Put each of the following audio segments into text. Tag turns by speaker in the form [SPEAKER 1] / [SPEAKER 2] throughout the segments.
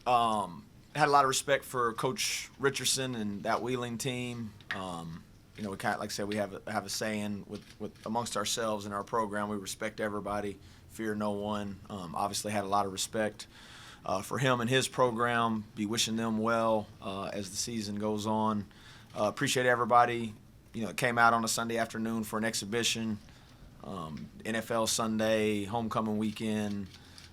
[SPEAKER 1] Had a lot of respect for Coach Richardson and that Wheeling team. We kind of, like I said, we have a saying with amongst ourselves in our program. We respect everybody, fear no one. Obviously, had a lot of respect for him and his program. Be wishing them well as the season goes on. Appreciate everybody. It came out on a Sunday afternoon for an exhibition. NFL Sunday, homecoming weekend.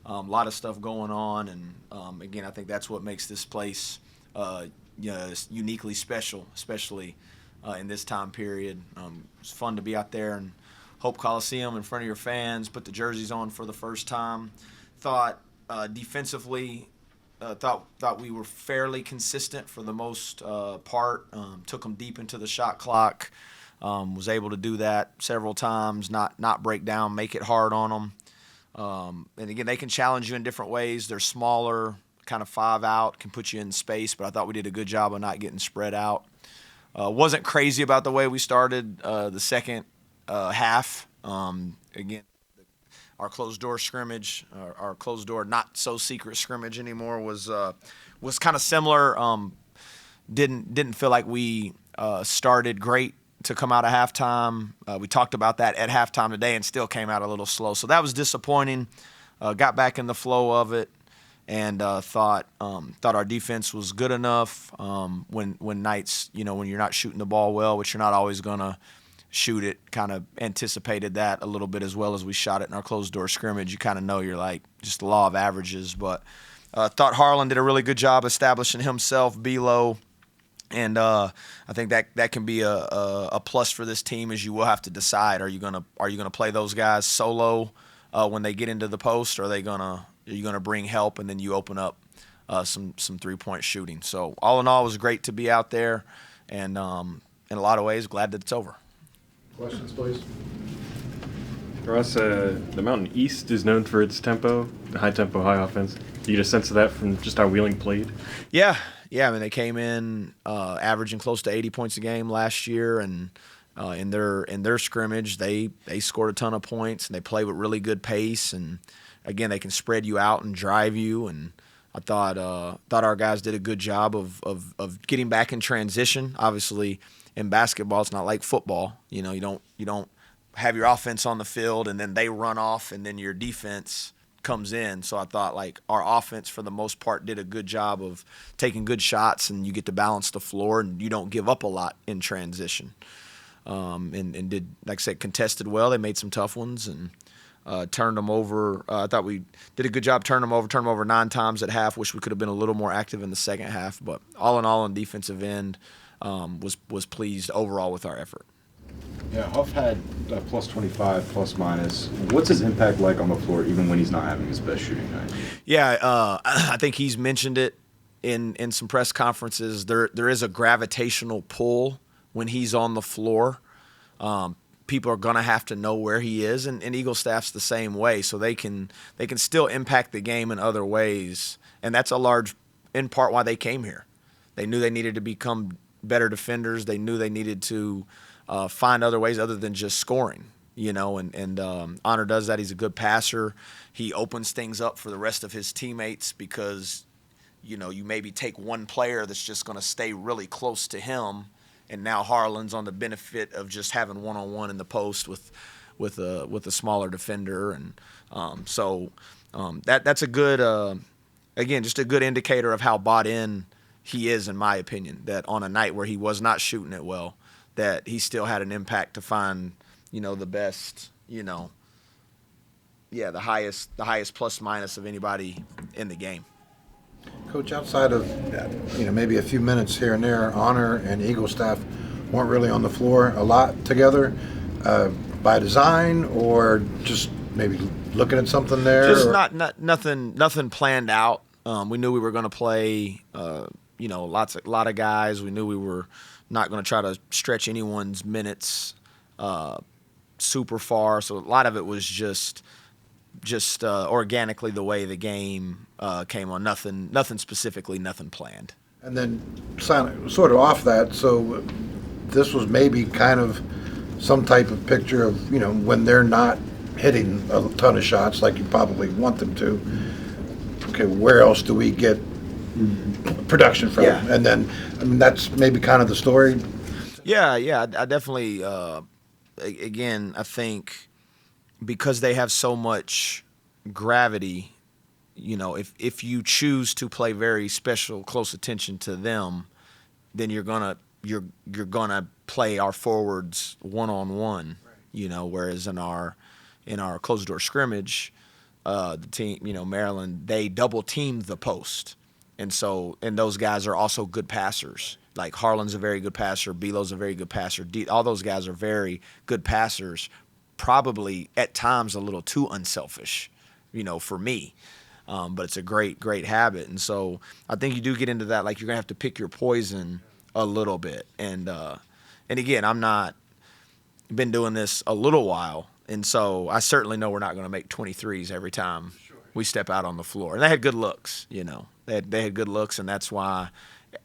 [SPEAKER 1] A lot of stuff going on, and again, I think that's what makes this place uniquely special, especially in this time period. It's fun to be out there in Hope Coliseum in front of your fans, put the jerseys on for the first time. Thought defensively, thought we were fairly consistent for the most part. Took them deep into the shot clock. Was able to do that several times, not break down, make it hard on them. And again, they can challenge you in different ways. They're smaller, kind of 5 out, can put you in space, but I thought we did a good job of not getting spread out. Wasn't crazy about the way we started the second half. Again, our closed door scrimmage, our closed door not so secret scrimmage anymore was kind of similar. Didn't feel like we started great to come out of halftime. We talked about that at halftime today and still came out a little slow. So that was disappointing. Got back in the flow of it and thought our defense was good enough when nights, when you're not shooting the ball well, which you're not always going to shoot it, kind of anticipated that a little bit as well as we shot it in our closed-door scrimmage. You kind of know you're like just the law of averages. But thought Harlan did a really good job establishing himself, B-Low. And I think that can be a plus for this team, as you will have to decide: are you gonna play those guys solo when they get into the post, or are you gonna bring help and then you open up some 3-point shooting? So all in all, it was great to be out there, and in a lot of ways, glad that it's over.
[SPEAKER 2] Questions, please.
[SPEAKER 3] Ross, the Mountain East is known for its tempo, the high tempo, high offense. Do you get a sense of that from just how Wheeling played?
[SPEAKER 1] Yeah. I mean, they came in averaging close to 80 points a game last year, and in their scrimmage, they scored a ton of points, and they play with really good pace. And again, they can spread you out and drive you. And I thought our guys did a good job of getting back in transition. Obviously, in basketball, it's not like football. You don't have your offense on the field and then they run off and then your defense comes in. So I thought our offense for the most part did a good job of taking good shots, and you get to balance the floor and you don't give up a lot in transition. And did, like I said, contested well. They made some tough ones and turned them over. I thought we did a good job turning them over 9 times at half. Wish we could have been a little more active in the second half, but all in all, on defensive end, was pleased overall with our effort.
[SPEAKER 2] Yeah, Huff had a plus 25, plus minus. What's his impact like on the floor, even when he's not having his best shooting night?
[SPEAKER 1] Yeah, I think he's mentioned it in some press conferences. There is a gravitational pull when he's on the floor. People are going to have to know where he is, and Eagle staff's the same way, so they can still impact the game in other ways, and that's in part why they came here. They knew they needed to become better defenders. They knew they needed to find other ways other than just scoring, and Honor does that. He's a good passer. He opens things up for the rest of his teammates because, you maybe take one player that's just going to stay really close to him, and now Harlan's on the benefit of just having one-on-one in the post with a smaller defender, and that's a good again, just a good indicator of how bought in he is, in my opinion, that on a night where he was not shooting it well, that he still had an impact to find, the best, the highest plus minus of anybody in the game.
[SPEAKER 4] Coach, outside of maybe a few minutes here and there, Honor and Eagle staff weren't really on the floor a lot together, by design or just maybe looking at something there.
[SPEAKER 1] Just nothing planned out. We knew we were going to play, a lot of guys. We knew we were not going to try to stretch anyone's minutes super far. So a lot of it was just organically the way the game came on. Nothing specifically, nothing planned.
[SPEAKER 4] And then sort of off that, so this was maybe kind of some type of picture of, when they're not hitting a ton of shots like you probably want them to. Okay, where else do we get production from
[SPEAKER 1] Yeah.
[SPEAKER 4] him. And then, I mean, that's maybe kind of the story.
[SPEAKER 1] Yeah, I definitely. Again, I think because they have so much gravity, if you choose to play very special, close attention to them, then you're gonna play our forwards one-on-one. Whereas in our closed door scrimmage, the team, Maryland, they double teamed the post, and those guys are also good passers. Like Harlan's a very good passer, Belo's a very good passer. All those guys are very good passers. Probably at times a little too unselfish, for me. But it's a great habit, and so I think you do get into that. Like you're gonna have to pick your poison a little bit, and again, I'm not been doing this a little while, and so I certainly know we're not going to make 23s every time we step out on the floor. And they had good looks, they had good looks, and that's why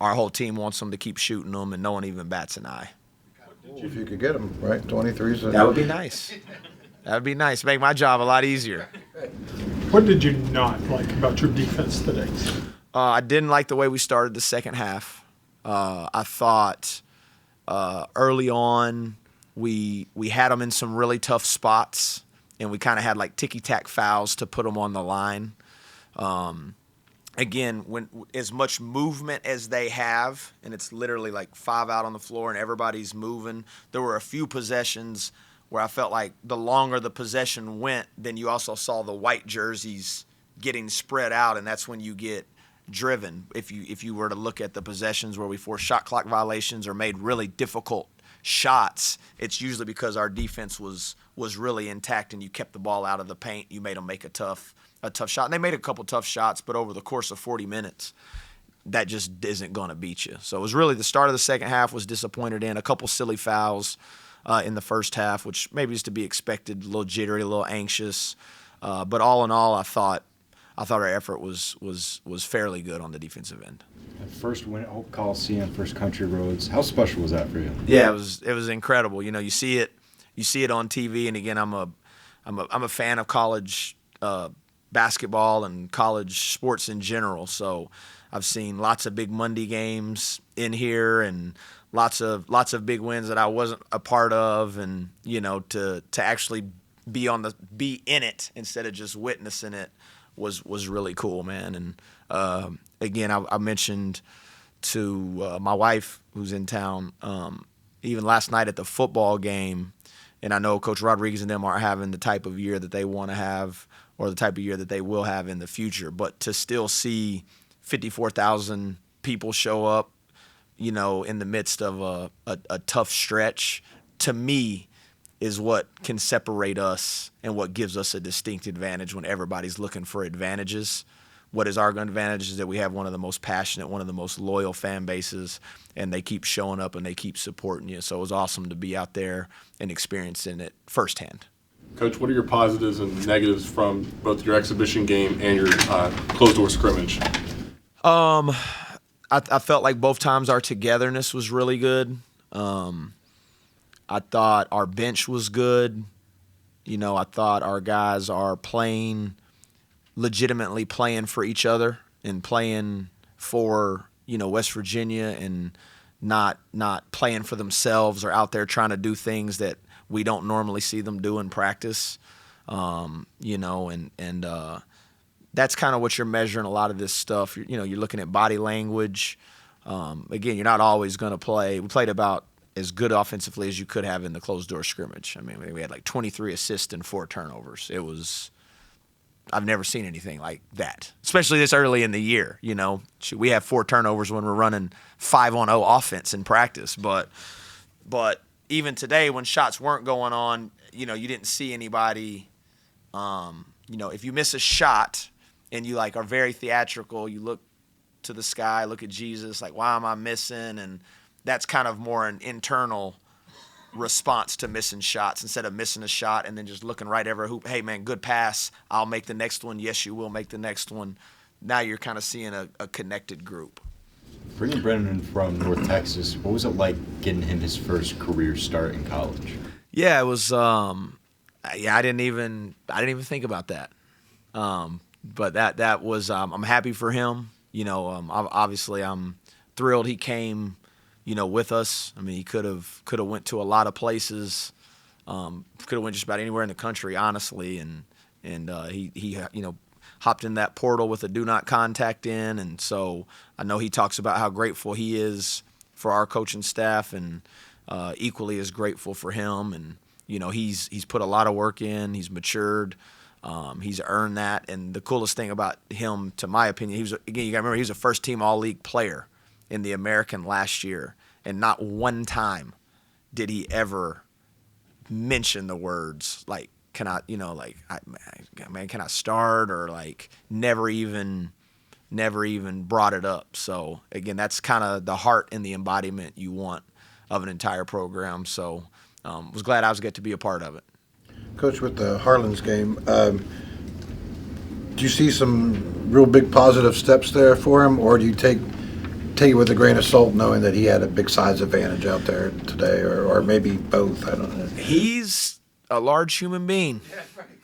[SPEAKER 1] our whole team wants them to keep shooting them, and no one even bats an eye.
[SPEAKER 4] If you could get them, right? 23s.
[SPEAKER 1] That would be nice. That would be nice. Make my job a lot easier.
[SPEAKER 5] What did you not like about your defense today?
[SPEAKER 1] I didn't like the way we started the second half. I thought early on we had them in some really tough spots, and we kind of had like ticky-tack fouls to put them on the line. Again, when as much movement as they have, and it's literally like 5 out on the floor and everybody's moving, there were a few possessions where I felt like the longer the possession went, then you also saw the white jerseys getting spread out, and that's when you get driven. If you were to look at the possessions where we forced shot clock violations or made really difficult shots, it's usually because our defense was really intact and you kept the ball out of the paint. You made them make a tough shot. And they made a couple tough shots, but over the course of 40 minutes, that just isn't going to beat you. So it was really the start of the second half was disappointed in. A couple silly fouls in the first half, which maybe is to be expected, a little jittery, a little anxious. But all in all, I thought our effort was fairly good on the defensive end.
[SPEAKER 2] First win at Hope Coliseum, first country roads. How special was that for you?
[SPEAKER 1] Yeah, it was incredible. You see it on TV, and again, I'm a fan of college basketball and college sports in general. So I've seen lots of big Monday games in here, and lots of big wins that I wasn't a part of, and to actually be in it instead of just witnessing it was really cool, man. And again, I mentioned to my wife who's in town, even last night at the football game, and I know Coach Rodriguez and them aren't having the type of year that they want to have or the type of year that they will have in the future, but to still see 54,000 people show up, in the midst of a tough stretch, to me, is what can separate us and what gives us a distinct advantage when everybody's looking for advantages. What is our advantage is that we have one of the most passionate, one of the most loyal fan bases, and they keep showing up and they keep supporting you. So it was awesome to be out there and experiencing it firsthand.
[SPEAKER 6] Coach, what are your positives and negatives from both your exhibition game and your closed-door scrimmage?
[SPEAKER 1] I felt like both times our togetherness was really good. I thought our bench was good. I thought our guys are legitimately playing for each other and playing for, West Virginia, and not playing for themselves or out there trying to do things that we don't normally see them do in practice. That's kind of what you're measuring a lot of this stuff. You're looking at body language. Again, you're not always going to play. We played about as good offensively as you could have in the closed-door scrimmage. I mean, we had like 23 assists and 4 turnovers. I've never seen anything like that, especially this early in the year. We have 4 turnovers when we're running 5-on-0 offense in practice. But even today, when shots weren't going on, you didn't see anybody. If you miss a shot and you are very theatrical, you look to the sky, look at Jesus, like, why am I missing? And that's kind of more an internal response to missing shots instead of missing a shot and then just looking right over a hoop. Hey, man, good pass. I'll make the next one. Yes, you will make the next one. Now you're kind of seeing a connected group.
[SPEAKER 2] Bringing Brennan from North Texas, what was it like getting him his first career start in college?
[SPEAKER 1] Yeah, it was. I didn't even think about that. But that was. I'm happy for him. Obviously I'm thrilled he came, with us. I mean, he could have went to a lot of places, could have went just about anywhere in the country, honestly, and he hopped in that portal with a do not contact in, and so I know he talks about how grateful he is for our coaching staff, and equally as grateful for him. And he's put a lot of work in. He's matured. He's earned that. And the coolest thing about him, to my opinion, you got to remember, he was a first-team All-League player in the American last year, and not one time did he ever mention the words like, can I, can I start, or like never even brought it up. So again, that's kind of the heart and the embodiment you want of an entire program. So was glad I was get to be a part of it.
[SPEAKER 4] Coach, with the Harlan's game, do you see some real big positive steps there for him, or do you take it with a grain of salt, knowing that he had a big size advantage out there today, or maybe both? I don't know.
[SPEAKER 1] He's a large human being,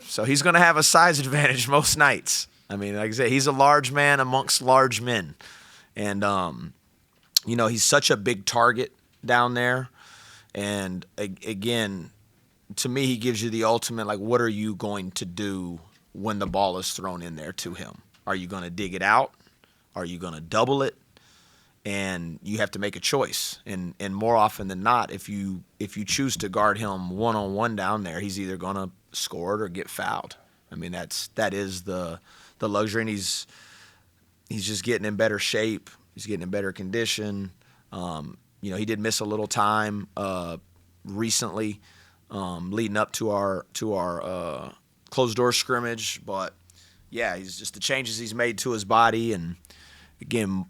[SPEAKER 1] so he's going to have a size advantage most nights. I mean, like I said, he's a large man amongst large men, and he's such a big target down there. And again, to me, he gives you the ultimate, like, what are you going to do when the ball is thrown in there to him? Are you going to dig it out? Are you going to double it? And you have to make a choice. And more often than not, if you choose to guard him one-on-one down there, he's either going to score it or get fouled. I mean, that is the luxury, and he's just getting in better shape. He's getting in better condition. He did miss a little time recently, leading up to our closed door scrimmage, but yeah, he's just the changes he's made to his body, and again,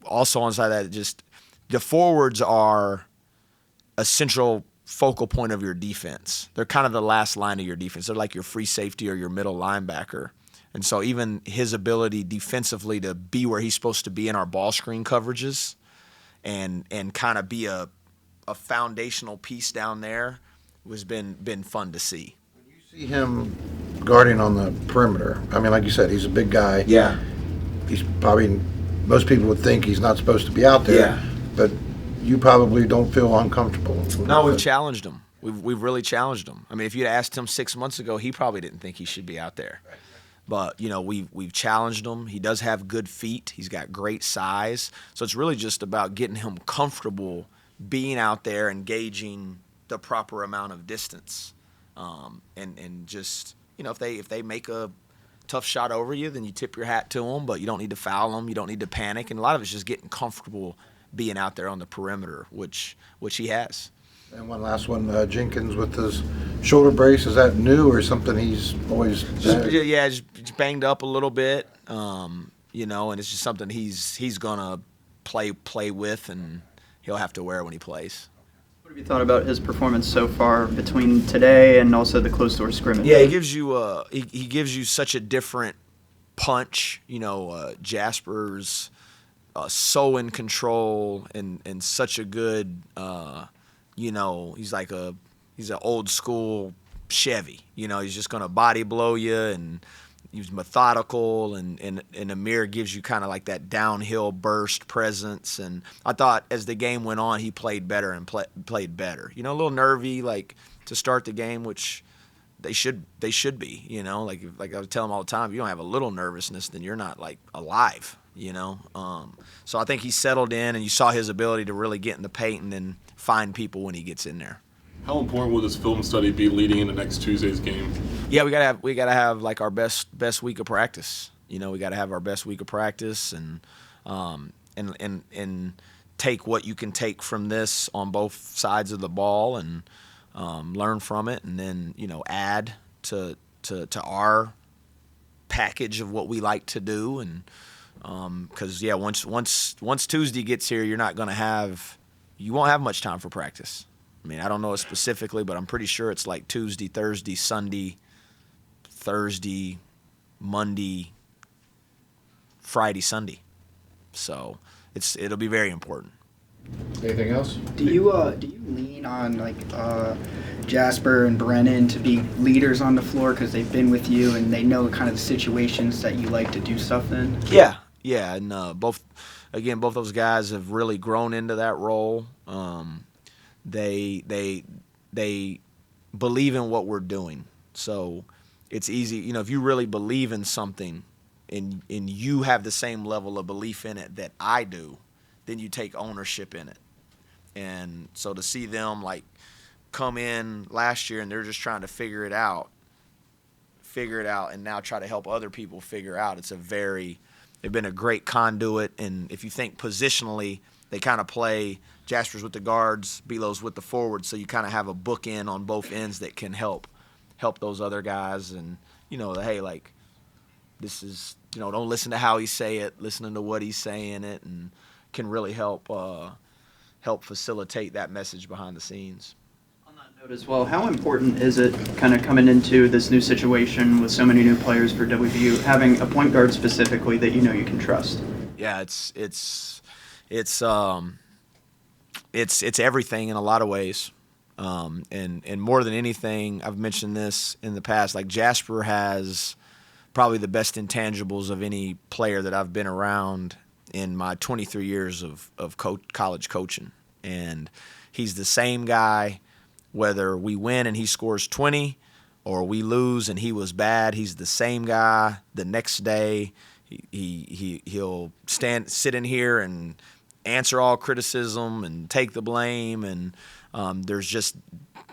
[SPEAKER 1] also on the side of that, just the forwards are a central focal point of your defense. They're kind of the last line of your defense. They're like your free safety or your middle linebacker. And so even his ability defensively to be where he's supposed to be in our ball screen coverages and kind of be a foundational piece down there was been fun to see.
[SPEAKER 4] When you see him guarding on the perimeter, I mean, like you said, he's a big guy.
[SPEAKER 1] Yeah.
[SPEAKER 4] He's probably, most people would think he's not supposed to be out there.
[SPEAKER 1] Yeah.
[SPEAKER 4] But you probably don't feel uncomfortable.
[SPEAKER 1] No, we've challenged him. We've really challenged him. I mean, if you'd asked him 6 months ago, he probably didn't think he should be out there. But, we've challenged him. He does have good feet. He's got great size. So it's really just about getting him comfortable being out there, engaging the proper amount of distance. And just, if they make a tough shot over you, then you tip your hat to them, but you don't need to foul them. You don't need to panic. And a lot of it's just getting comfortable being out there on the perimeter, which he has.
[SPEAKER 4] And one last one, Jenkins with his shoulder brace, is that new or something he's always
[SPEAKER 1] just banged up a little bit, and it's just something he's gonna play with, and he'll have to wear it when he plays.
[SPEAKER 7] What have you thought about his performance so far between today and also the closed door scrimmage?
[SPEAKER 1] Yeah, he gives you such a different punch. Jasper's so in control and such a good. He's an old school Chevy. He's just gonna body blow you, and he's methodical, and Amir gives you kind of like that downhill burst presence. And I thought as the game went on, he played better and played better. A little nervy like to start the game, which they should be. Like I was telling him all the time, if you don't have a little nervousness, then you're not like alive. So I think he settled in, and you saw his ability to really get in the paint and then find people when he gets in there.
[SPEAKER 6] How important will this film study be leading into next Tuesday's game?
[SPEAKER 1] Yeah, we gotta have like our best week of practice. We gotta have our best week of practice, and take what you can take from this on both sides of the ball, and learn from it, and then add to our package of what we like to do. And because once Tuesday gets here, you won't have much time for practice. I mean, I don't know it specifically, but I'm pretty sure it's like Tuesday, Thursday, Sunday, Thursday, Monday, Friday, Sunday. So it'll be very important.
[SPEAKER 2] Anything else?
[SPEAKER 8] Do you lean on Jasper and Brennan to be leaders on the floor because they've been with you and they know kind of the situations that you like to do stuff in?
[SPEAKER 1] Yeah, Yeah, and both those guys have really grown into that role. They believe in what we're doing, so it's easy. You know, if you really believe in something, and you have the same level of belief in it that I do, then you take ownership in it. And so to see them like come in last year and they're just trying to figure it out, and now try to help other people figure out. They've been a great conduit, and if you think positionally, they kind of play Jasper's with the guards, Belo's with the forwards, so you kind of have a bookend on both ends that can help those other guys. And, you know, hey, like, this is, you know, don't listen to how he say it, listening to what he's saying it, and can really help facilitate that message behind the scenes.
[SPEAKER 7] As well, how important is it kind of coming into this new situation with so many new players for WVU, having a point guard specifically that you know you can trust?
[SPEAKER 1] Yeah, it's everything in a lot of ways, and more than anything, I've mentioned this in the past. Like, Jasper has probably the best intangibles of any player that I've been around in my 23 years of college coaching, and he's the same guy. Whether we win and he scores 20 or we lose and he was bad, he's the same guy the next day. He'll sit in here and answer all criticism and take the blame. And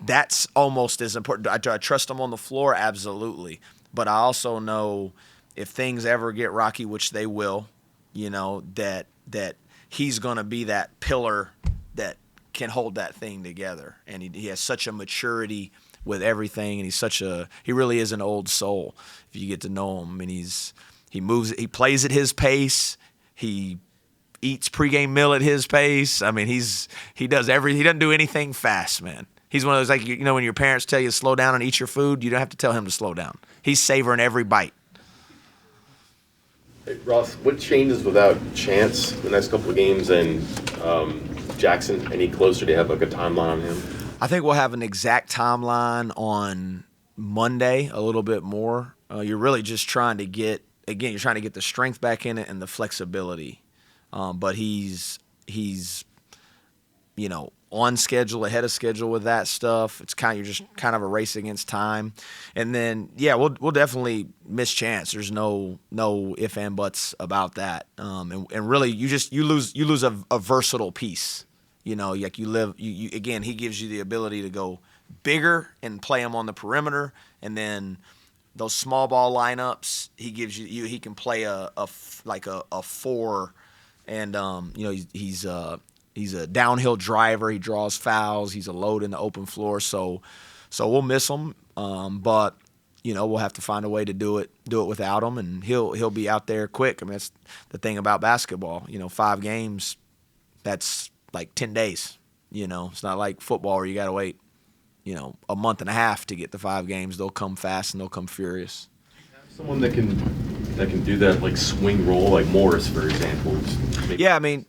[SPEAKER 1] that's almost as important. I trust him on the floor, absolutely. But I also know if things ever get rocky, which they will, you know, that he's going to be that pillar that can hold that thing together. And he has such a maturity with everything, and he really is an old soul if you get to know him. And he plays at his pace. He eats pregame meal at his pace. I mean, he doesn't do anything fast, man. He's one of those, like, you know, when your parents tell you to slow down and eat your food, you don't have to tell him to slow down. He's savoring every bite.
[SPEAKER 9] Hey, Ross, what changes without Chance the next couple of games, and Jackson any closer to have like a timeline on him?
[SPEAKER 1] I think we'll have an exact timeline on Monday, a little bit more. You're really just trying to get the strength back in it and the flexibility. But he's you know, on schedule, ahead of schedule with that stuff. You're just kind of a race against time. And then, yeah, we'll definitely miss Chance. There's no if and buts about that. And really, you lose a versatile piece. You know, like again, he gives you the ability to go bigger and play him on the perimeter, and then those small ball lineups, he gives you he can play a 4, and you know, he's a downhill driver. He draws fouls. He's a load in the open floor. So we'll miss him. But you know, we'll have to find a way to do it without him, and he'll be out there quick. I mean, that's the thing about basketball. You know, 5 games, that's like 10 days. You know, it's not like football where you got to wait, you know, a month and a half to get the 5 games. They'll come fast and they'll come furious.
[SPEAKER 2] Someone that can do that, like, swing role, like Morris, for example.
[SPEAKER 1] Yeah, I mean,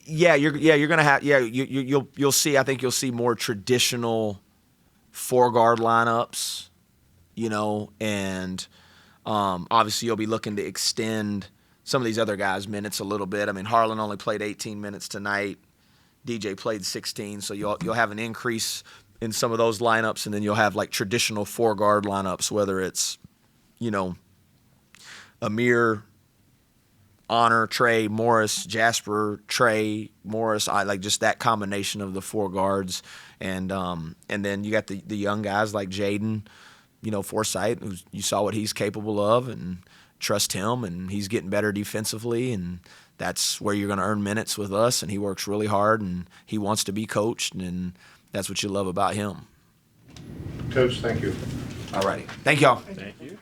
[SPEAKER 1] you're gonna have you'll see. I think you'll see more traditional 4-guard lineups, you know, and obviously you'll be looking to extend some of these other guys' minutes a little bit. I mean, Harlan only played 18 minutes tonight. DJ played 16, so you'll have an increase in some of those lineups, and then you'll have like traditional 4-guard lineups, whether it's, you know, Amir, Honor, Trey, Morris, Jasper, Trey, Morris. I like just that combination of the 4 guards, and then you got the young guys like Jaden, you know, Forsythe, who you saw what he's capable of, and trust him, and he's getting better defensively, and that's where you're going to earn minutes with us. And he works really hard, and he wants to be coached, and that's what you love about him.
[SPEAKER 4] Coach, thank you.
[SPEAKER 1] All righty, thank y'all.
[SPEAKER 3] Thank you.